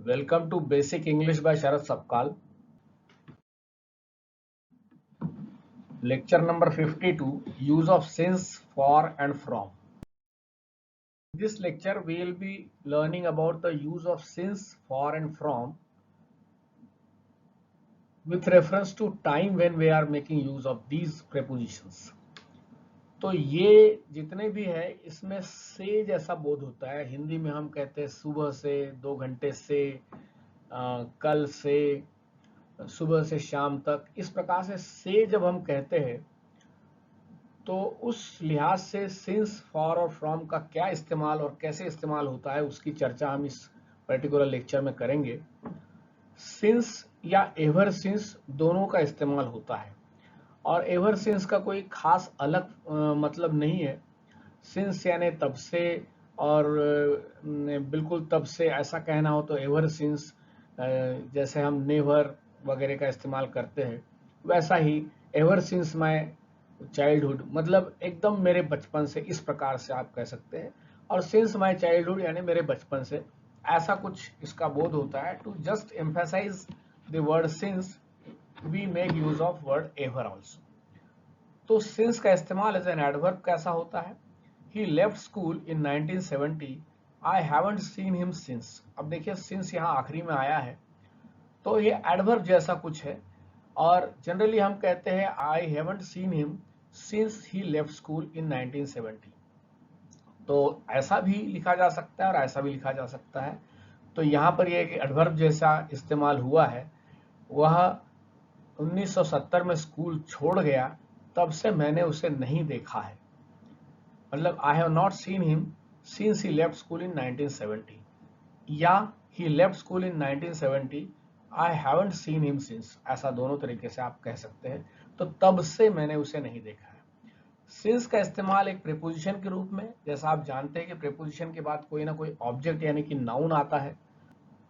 Welcome to Basic English by Sharad Sapkal. Lecture number 52, Use of since, for and from. In this lecture, we will be learning about the use of since, for and from with reference to time when we are making use of these prepositions. तो ये जितने भी है इसमें से जैसा बोध होता है। हिंदी में हम कहते हैं सुबह से, 2 घंटे से, कल से, सुबह से शाम तक। इस प्रकार से जब हम कहते हैं तो उस लिहाज से सिंस, फॉर और फ्रॉम का क्या इस्तेमाल और कैसे इस्तेमाल होता है उसकी चर्चा हम इस पर्टिकुलर लेक्चर में करेंगे। सिंस या एवर सिंस दोनों का इस्तेमाल होता है और एवर सिंस का कोई खास अलग मतलब नहीं है। सिंस यानी तब से और बिल्कुल तब से ऐसा कहना हो तो एवर सिंस, जैसे हम नेवर वगैरह का इस्तेमाल करते हैं वैसा he ever since my childhood मतलब एकदम मेरे बचपन से, इस प्रकार से आप कह सकते हैं। और सिंस माय चाइल्डहुड यानी मेरे बचपन से, ऐसा कुछ इसका बोध होता है। To just emphasise the word since we make use of word ever also. तो सिंस का इस्तेमाल एज एन एडवर्ब कैसा होता है? He left school in 1970, I haven't seen him since. अब देखिए सिंस यहाँ आखिरी में आया है तो ये एडवर्ब जैसा कुछ है और जनरली हम कहते हैं आई haven't seen him since he left school in 1970। तो ऐसा भी लिखा जा सकता है और ऐसा भी लिखा जा सकता है। तो यहाँ पर ये एडवर्ब जैसा इस्तेमाल हुआ है। वह 1970 में स्कूल छोड़ गया, तब से मैंने उसे नहीं देखा है। मतलब I have not seen him since he left school in 1970 या he left school in 1970, I haven't seen him since. ऐसा दोनों तरीके से आप कह सकते हैं। तो तब से मैंने उसे नहीं देखा है। सिंस का इस्तेमाल एक प्रीपोजिशन के रूप में, जैसा आप जानते हैं कि प्रीपोजिशन के बाद कोई ना कोई ऑब्जेक्ट यानी कि नाउन आता है।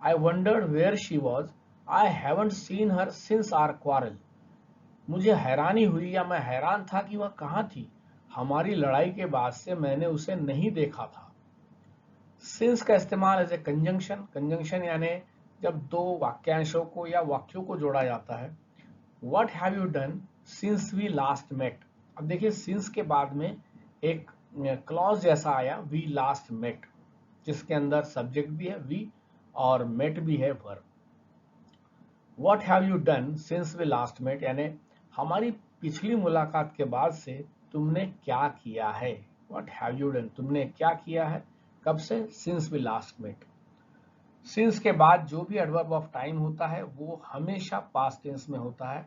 I wondered where she was, I haven't seen her since our quarrel. मुझे हैरानी हुई या मैं हैरान था कि वह कहाँ थी, हमारी लड़ाई के बाद से मैंने उसे नहीं देखा था। सिंस का इस्तेमाल एज ए कंजंक्शन, कंजंक्शन यानी जब दो वाक्यांशों को या वाक्यों को जोड़ा जाता है। What have you done since we last met? अब देखिए सिंस के बाद में एक क्लॉज जैसा आया, we last met, जिसके अंदर सब्जेक्ट भी है we और met भी है verb. What have you done since we last met यानी हमारी पिछली मुलाकात के बाद से तुमने क्या किया है। What have you done, तुमने क्या किया है, कब से? Since we last met। Since के बाद जो भी एडवर्ब ऑफ टाइम होता है वो हमेशा पास्ट टेंस में होता है,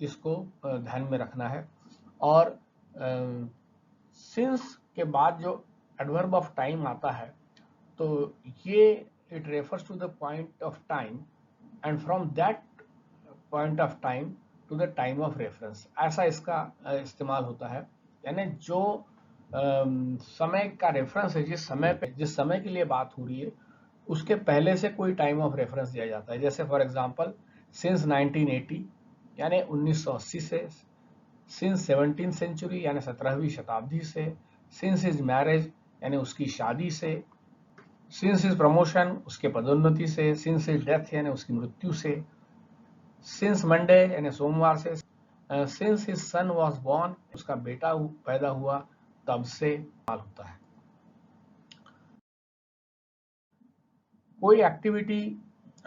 इसको ध्यान में रखना है। और सिंस के बाद जो एडवर्ब ऑफ टाइम आता है तो ये it refers to the point of time and from that point of time to the time of reference, ऐसा इसका इस्तेमाल होता है। यानी जो समय का रेफरेंस है, जिस समय के लिए बात हो रही है उसके पहले से कोई टाइम ऑफ रेफरेंस दिया जाता है। जैसे फॉर एग्जांपल सिंस 1980 यानी 1980 से, सिंस 17th सेंचुरी यानी 17वीं शताब्दी से, सिंस हिज मैरिज यानी उसकी शादी से, सिंस हिज प्रमोशन उसके पदोन्नति से, सिंस हिज डेथ यानी उसकी मृत्यु से, सिंस मंडे यानी सोमवार से, since his son was born उसका बेटा पैदा हुआ तब से होता है। कोई एक्टिविटी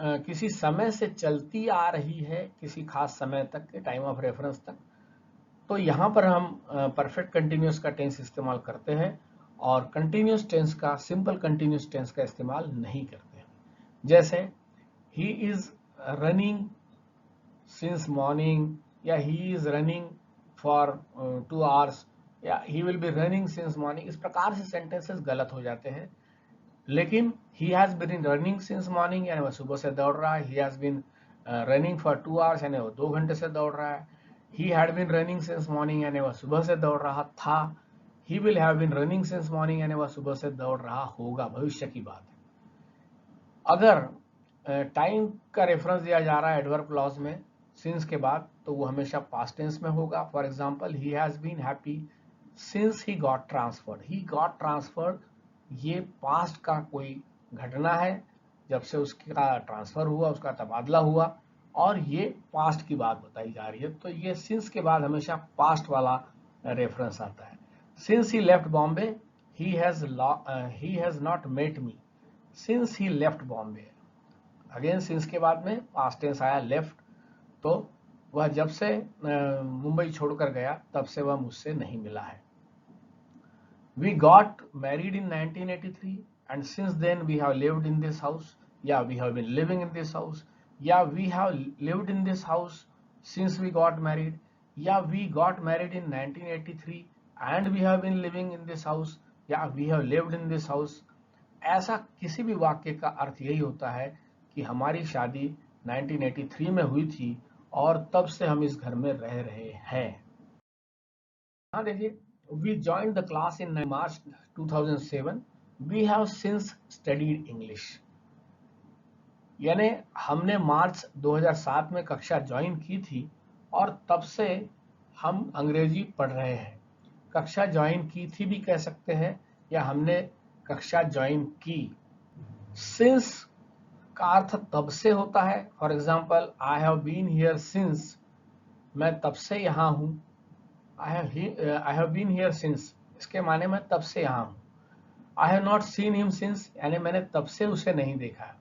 किसी समय से चलती आ रही है किसी खास समय तक के टाइम ऑफ रेफरेंस तक, तो यहाँ पर हम परफेक्ट कंटिन्यूस का टेंस इस्तेमाल करते हैं और कंटिन्यूस टेंस का, सिंपल कंटिन्यूस टेंस का इस्तेमाल नहीं करते हैं। जैसे he is running since morning या he is running for 2 hours या he will be running since morning. इस प्रकार से सेंटेंसेस गलत हो जाते हैं। लेकिन he has been running since morning यानी वह सुबह से दौड़ रहा है। He has been running for 2 hours यानी वो 2 घंटे से दौड़ रहा है। He had been running since morning यानी वह सुबह से दौड़ रहा था। He will have been running since morning यानी वह सुबह से दौड़ रहा होगा, भविष्य की बात है। अगर टाइम का रेफरेंस दिया जा रहा है एडवर्ब क्लॉज में सिंस के बाद तो वो हमेशा पास्ट टेंस में होगा। For example he has been happy since he got transferred. He got transferred ये पास्ट का कोई घटना है जब से उसका ट्रांसफर हुआ, उसका तबादला हुआ, और ये पास्ट की बात बताई जा रही है। तो ये सिंस के बाद हमेशा पास्ट वाला रेफरेंस आता है। Since he left Bombay he has not met me since he left Bombay. Again since के बाद में पास्ट टेंस आया लेफ्ट, तो वह जब से मुंबई छोड़कर गया तब से वह मुझसे नहीं मिला है। We got married in 1983 and since then we have lived in this house. Yeah, we have been living in this house. Yeah, we have lived in this house since we got married. Yeah, we got married in 1983 and we have been living in this house. Yeah, we have lived in this house. ऐसा किसी भी वाक्य का अर्थ यही होता है कि हमारी शादी 1983 में हुई थी और तब से हम इस घर में रह रहे हैं। हाँ देखिए, we joined the class in March 2007. We have since studied English. यानी हमने मार्च 2007 में कक्षा ज्वाइन की थी और तब से हम अंग्रेजी पढ़ रहे हैं। कक्षा ज्वाइन की थी भी कह सकते हैं, या हमने कक्षा ज्वाइन की। सिंस का अर्थ तब से होता है। For example, I have been here since, मैं तब से यहाँ हूँ। I have been here since, इसके माने मैं तब से यहाँ हूँ। I have not seen him since, यानी मैंने तब से उसे नहीं देखा।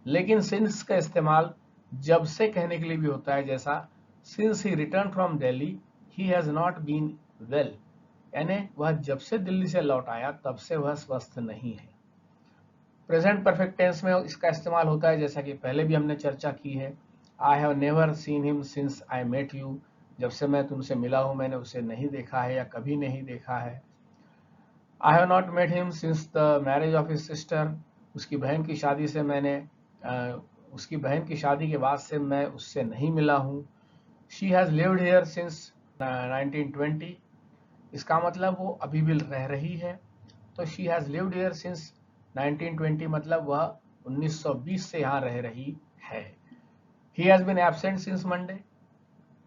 लेकिन since का इस्तेमाल जब से कहने के लिए भी होता है, जैसा since he returned from Delhi, he has not been well, यानी वह जब से दिल्ली से लौट आया तब से वह स्वस्थ नहीं है। प्रेजेंट परफेक्ट टेंस में इसका इस्तेमाल होता है, जैसा कि पहले भी हमने चर्चा की है। I have never seen him since I met you, जब से मैं तुमसे मिला हूं मैंने उसे नहीं देखा है या कभी नहीं देखा है। I have not met him since the marriage of his sister, उसकी बहन की शादी से उसकी बहन की शादी के बाद से मैं उससे नहीं मिला हूँ। She has lived here since 1920, इसका मतलब वो अभी भी रह रही है। तो she has lived here since 1920 मतलब वह 1920 से यहाँ रह रही है। He has been absent since Monday,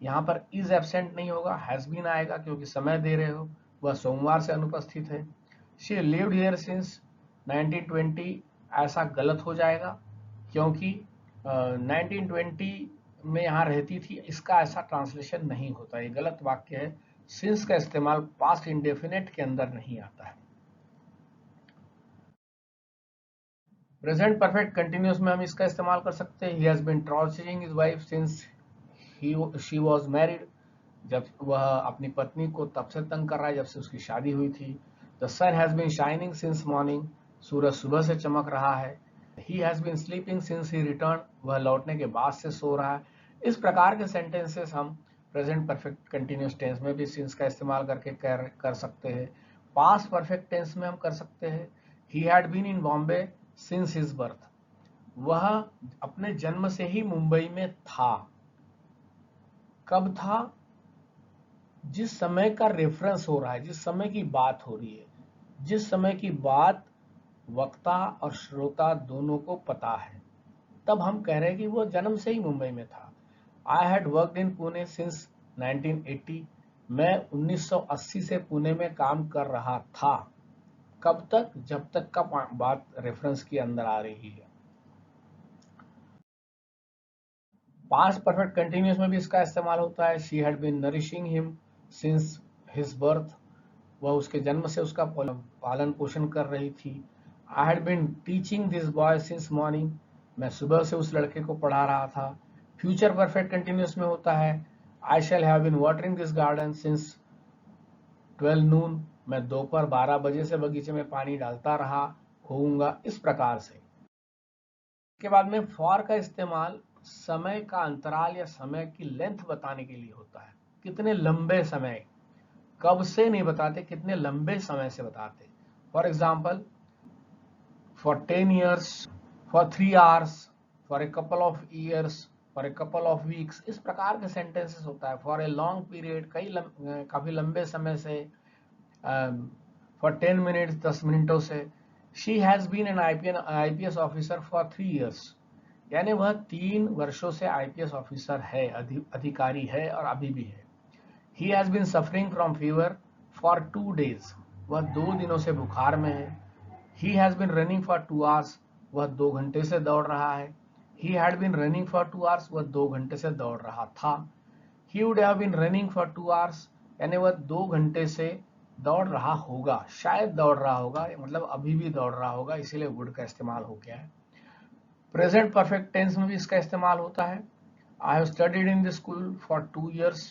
यहाँ पर is absent नहीं होगा, has been आएगा क्योंकि समय दे रहे हो। वह सोमवार से अनुपस्थित है। She lived here since 1920, ऐसा गलत हो जाएगा क्योंकि 1920 में यहाँ रहती थी, इसका ऐसा ट्रांसलेशन नहीं होता, ये गलत वाक्य है। सिंस का इस्तेमाल पास्ट इंडेफिनेट के अंदर नहीं आता है। प्रेजेंट परफेक्ट कंटिन्यूस में हम इसका इस्तेमाल कर सकते हैं। He has been torturing his wife since she was married, जब वह अपनी पत्नी को तब से तंग कर रहा है जब से उसकी शादी हुई थी। The sun has been shining since morning, सूरज सुबह से चमक रहा है। He has been sleeping since he returned, वह लौटने के बाद से सो रहा है। इस प्रकार के सेंटेंसेस हम प्रेजेंट परफेक्ट कंटिन्यूस टेंस में भी सिंस का इस्तेमाल करके कर सकते हैं। पास्ट परफेक्ट टेंस में हम कर सकते हैं He had been in Bombay since his birth, वह अपने जन्म से ही मुंबई में था। कब था? जिस समय का रेफरेंस हो रहा है, जिस समय की बात हो रही है, जिस समय की बात वक्ता और श्रोता दोनों को पता है, तब हम कह रहे हैं कि वो जन्म से ही मुंबई में था। I had worked in Pune since 1980, मैं 1980 से पुणे में काम कर रहा था। कब तक? जब तक का बात रेफरेंस के अंदर आ रही है। पास्ट परफेक्ट कंटिन्यूस में भी इसका इस्तेमाल होता है। She had been nourishing him since his birth, वह उसके जन्म से उसका पालन पोषण कर रही थी। I had been teaching this boy since morning, मैं सुबह से उस लड़के को पढ़ा रहा था। फ्यूचर परफेक्ट कंटिन्यूस में होता है I shall have been watering this garden since 12 noon, मैं दोपहर 12 बजे से बगीचे में पानी डालता रहा होऊंगा, इस प्रकार से। के बाद में फॉर का इस्तेमाल समय का अंतराल या समय की लेंथ बताने के लिए होता है। कितने लंबे समय, कब से नहीं बताते, कितने लंबे समय से बताते। For example, for 10 years, for 3 hours, for a couple of years, for a couple of weeks, इस प्रकार के सेंटेंसेस होता है। फॉर ए लॉन्ग पीरियड, काफी लंबे समय से। फॉर 10 minutes, 10 मिनटों से। She has been an IPS officer for 3 years, यानी वह 3 वर्षों से IPS ऑफिसर है, अधिकारी है और अभी भी है। He has been suffering from fever for 2 days, वह 2 दिनों से बुखार में है। He has been running for 2 hours, वह 2 घंटे से दौड़ रहा है। He had been running for 2 hours, वह 2 घंटे से दौड़ रहा था। He would have been running for 2 hours, यानी वह 2 घंटे से दौड़ रहा होगा, शायद दौड़ रहा होगा, मतलब अभी भी दौड़ रहा होगा, इसीलिए वुड का इस्तेमाल हो गया है। प्रेजेंट परफेक्ट टेंस में भी इसका इस्तेमाल होता है। I have studied in the school for 2 years,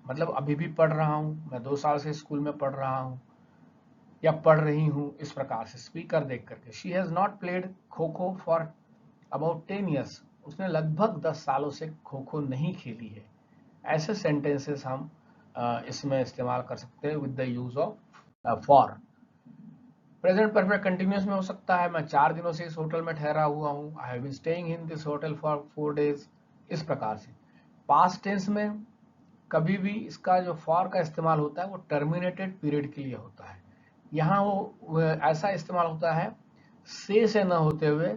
मतलब अभी भी पढ़ रहा हूँ, मैं 2 साल से स्कूल में पढ़ रहा हूँ या पढ़ रही हूँ, इस प्रकार से स्पीकर देख करके। She has not played kho kho for about 10 years, उसने लगभग 10 सालों से खो खो नहीं खेली है। ऐसे सेंटेंसेस हम इसमें इस्तेमाल कर सकते हैं with the use of for. Present perfect continuous में हो सकता है, मैं 4 दिनों से इस होटल में ठहरा हुआ हूँ, I have been staying in this hotel for 4 days, इस प्रकार से। पास्ट टेंस में कभी भी इसका जो फॉर का इस्तेमाल होता है वो टर्मिनेटेड पीरियड के लिए होता है। यहाँ वो ऐसा इस्तेमाल होता है से न होते हुए,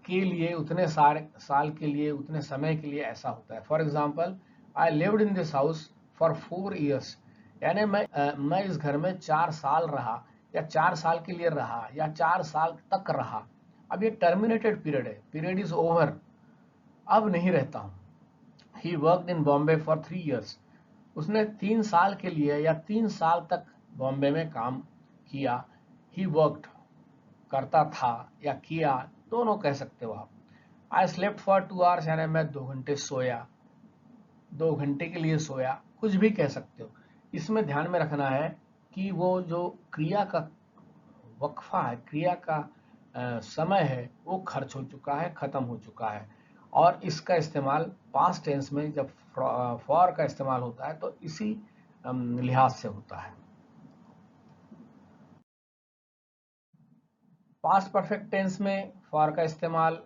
के लिए, उतने साल के लिए, उतने समय के लिए, ऐसा होता है। For example, I lived in this house for 4 years, यानी मैं इस घर में 4 साल रहा, या 4 साल के लिए रहा, या 4 साल तक रहा। अब ये टर्मिनेटेड पीरियड है, पीरियड इज ओवर, अब नहीं रहता हूँ। He worked in Bombay for 3 years, उसने 3 साल के लिए या 3 साल तक बॉम्बे में काम किया। ही वर्कड, करता था या किया, दोनों कह सकते हो आप। आई स्लेप्ट फॉर 2 hours, यानी मैं 2 घंटे सोया, 2 घंटे के लिए सोया, कुछ भी कह सकते हो। इसमें ध्यान में रखना है कि वो जो क्रिया का वक्फा है, क्रिया का समय है, वो खर्च हो चुका है, खत्म हो चुका है। और इसका इस्तेमाल पास्ट टेंस में जब फॉर का इस्तेमाल होता है तो इसी लिहाज से होता है। पास्ट परफेक्ट टेंस में फॉर का इस्तेमाल,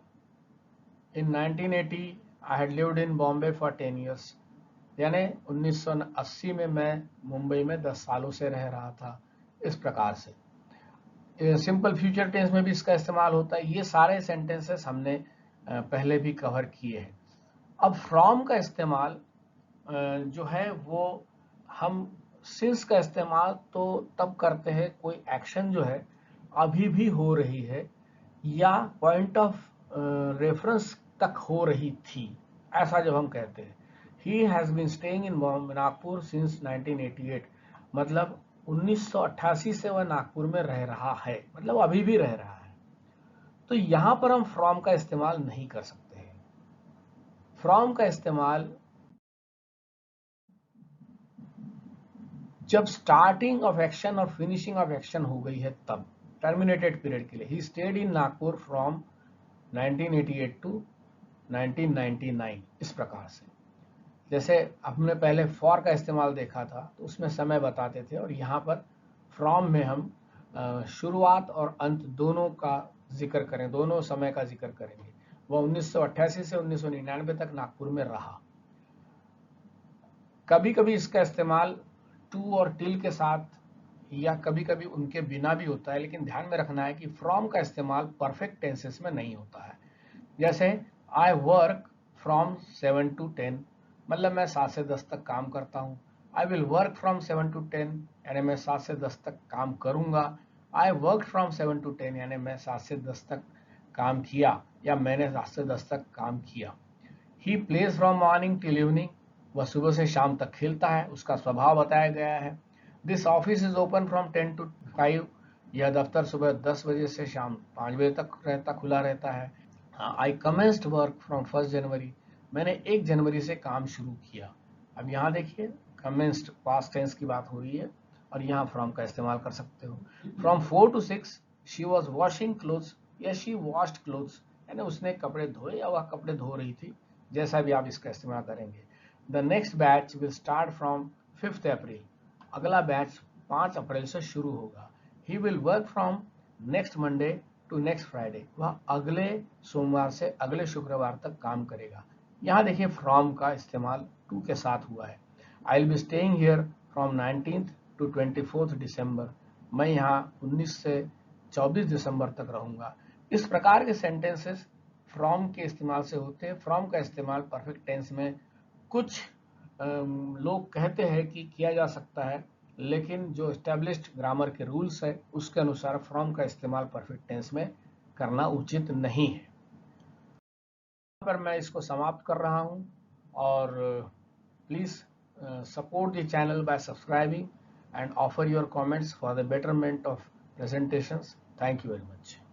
इन 1980 I had lived in Bombay for 10 years, यानी 1980 में मैं मुंबई में 10 सालों से रह रहा था, इस प्रकार से। सिंपल फ्यूचर टेंस में भी इसका इस्तेमाल होता है। ये सारे सेंटेंसेस हमने पहले भी कवर किए हैं। अब फ्रॉम का इस्तेमाल जो है वो हम सिंस का इस्तेमाल तो तब करते हैं कोई एक्शन जो है अभी भी हो रही है या पॉइंट ऑफ रेफरेंस तक हो रही थी, ऐसा जब हम कहते हैं। He has been staying in Nagpur since 1988, मतलब 1988 से वह नागपुर में रह रहा है, मतलब अभी भी रह रहा है। तो यहां पर हम फ्रॉम का इस्तेमाल नहीं कर सकते हैं। फ्रॉम का इस्तेमाल जब स्टार्टिंग ऑफ एक्शन और फिनिशिंग ऑफ एक्शन हो गई है तब, टर्मिनेटेड पीरियड के लिए। He stayed in Nagpur from 1988 to 1999, इस प्रकार से। जैसे हमने पहले फॉर का इस्तेमाल देखा था तो उसमें समय बताते थे, और यहाँ पर फ्रॉम में हम शुरुआत और अंत दोनों का जिक्र करें, दोनों समय का जिक्र करेंगे। वह 1988 से 1999 तक नागपुर में रहा। कभी कभी इसका इस्तेमाल टू और टिल के साथ या कभी कभी उनके बिना भी होता है, लेकिन ध्यान में रखना है कि फ्रॉम का इस्तेमाल परफेक्ट टेंसेस में नहीं होता है। जैसे आई वर्क फ्रॉम 7 to 10, मतलब मैं 7 से 10 तक काम करता हूँ। I will work from 7 to 10, यानी मैं 7 से 10 तक काम करूंगा। आई वर्क फ्रॉम 7 to 10, यानी मैं 7 से 10 तक काम किया या मैंने 7 से 10 तक काम किया। He plays from morning till evening, वह सुबह से शाम तक खेलता है, उसका स्वभाव बताया गया है। This office is open from 10 to 5, यह दफ्तर सुबह 10 बजे से शाम 5 बजे तक खुला रहता है। आई कमेंस्ड वर्क फ्रॉम 1 जनवरी, मैंने 1 जनवरी से काम शुरू किया। अब यहाँ देखिए कमेंस्ड पास्ट टेंस की बात हो रही है और यहाँ फ्रॉम का इस्तेमाल कर सकते हो। From 4 to 6 she was washing clothes या शी वॉश्ड क्लोथ्स, यानी उसने कपड़े धोए या वह कपड़े धो रही थी, जैसा भी आप इसका इस्तेमाल करेंगे। The next batch will start from 5 April, अगला बैच 5 अप्रैल से शुरू होगा। He will work from next Monday to next Friday, वह अगले सोमवार से अगले शुक्रवार तक काम करेगा। यहाँ देखिए फ्रॉम का इस्तेमाल टू के साथ हुआ है। I will be staying here from 19th to 24th दिसंबर, मैं यहाँ 19 से 24 दिसंबर तक रहूंगा। इस प्रकार के सेंटेंसेस फ्रॉम के इस्तेमाल से होते हैं। फ्रॉम का इस्तेमाल परफेक्ट टेंस में कुछ लोग कहते हैं कि किया जा सकता है, लेकिन जो एस्टेब्लिश्ड ग्रामर के रूल्स है उसके अनुसार फ्रॉम का इस्तेमाल परफेक्ट टेंस में करना उचित नहीं है। पर मैं इसको समाप्त कर रहा हूं और please support the channel by subscribing and offer your comments for the betterment of presentations. Thank you very much.